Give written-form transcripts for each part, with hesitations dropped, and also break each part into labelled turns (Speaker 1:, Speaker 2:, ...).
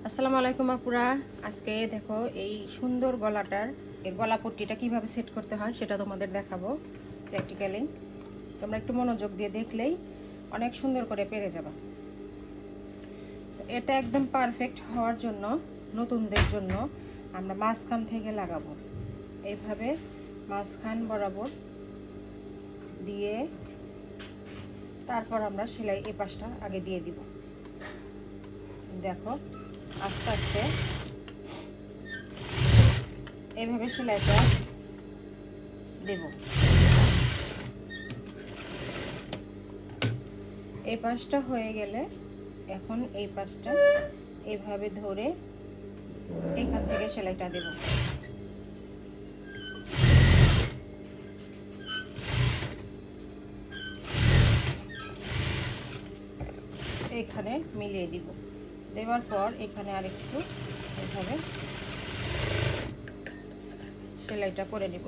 Speaker 1: আসসালামু আলাইকুম আপুরা। আজকে দেখো এই সুন্দর গলাটার গলা পট্টিটা কিভাবে সেট করতে হয় সেটা তোমাদের দেখাবো প্র্যাকটিক্যালি। তোমরা একটু মনোযোগ দিয়ে দেখলেই অনেক সুন্দর করে পেরে যাবে। এটা একদম পারফেক্ট হওয়ার জন্য নতুনদের জন্য আমরা মাঝখান থেকে লাগাবো। এইভাবে মাঝখান বরাবর দিয়ে তারপর আমরা সেলাই এই পাশটা আগে দিয়ে দিব। দেখো আস্তে আস্তে এইভাবে সেলাইটা দেব। এই পাশটা হয়ে গেলে এখন এই পাশটা এইভাবে ধরে এখান থেকে সেলাইটা দেব। এখানে মিলিয়ে দিব। দেওয়ার পর এখানে আরেকটু এইভাবে সেলাইটা করে নেব।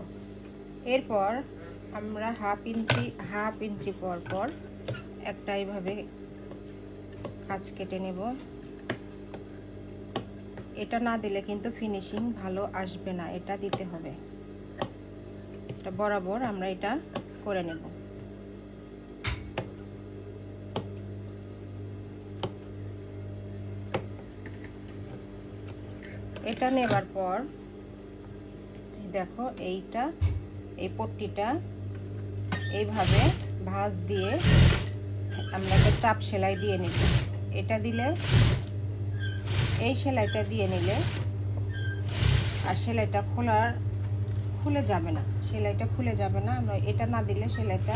Speaker 1: এরপর আমরা হাফ ইঞ্চি পর পর একটা এইভাবে কাজ কেটে নেব। এটা না দিলে কিন্তু ফিনিশিং ভালো আসবে না, এটা দিতে হবে। এটা বরাবর আমরা এটা করে নেব। এটা নেবার পর দেখো এই পট্টিটা এইভাবে ভাঁজ দিয়ে আমরা একটা চাপ সেলাই দিয়ে নিব। এটা দিলে এই সেলাইটা দিয়ে নিলে আর সেলাইটা খুলে যাবে না, সেলাইটা খুলে যাবে না। আমরা এটা না দিলে সেলাইটা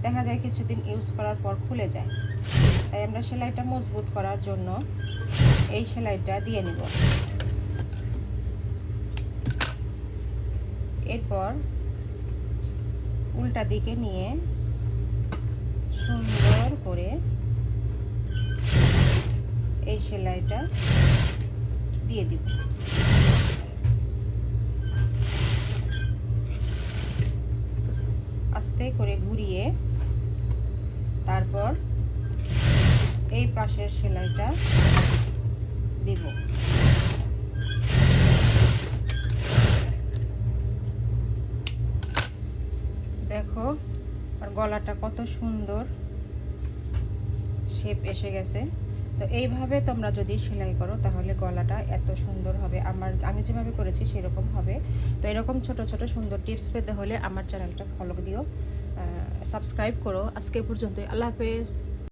Speaker 1: দেখা যায় কিছুদিন ইউজ করার পর খুলে যায়। তাই আমরা সেলাইটা মজবুত করার জন্য এই সেলাইটা দিয়ে নিব। এরপর উল্টা দিকে নিয়ে সুন্দর করে এই সেলাইটা দিয়ে দিব। আস্তে করে ঘুরিয়ে তারপর এই পাশের সেলাইটা দিব। দেখো আর গলাটা কত সুন্দর শেপ এসে গেছে। তো এইভাবে তোমরা যদি সেলাই করো তাহলে গলাটা এত সুন্দর হবে। আমি যেভাবে করেছি সেরকম হবে। তো এরকম ছোট ছোট সুন্দর টিপস পেতে হলে আমার চ্যানেলটা ফলো দিও, সাবস্ক্রাইব করো। আজকে পর্যন্ত, আল্লাহ হাফেজ।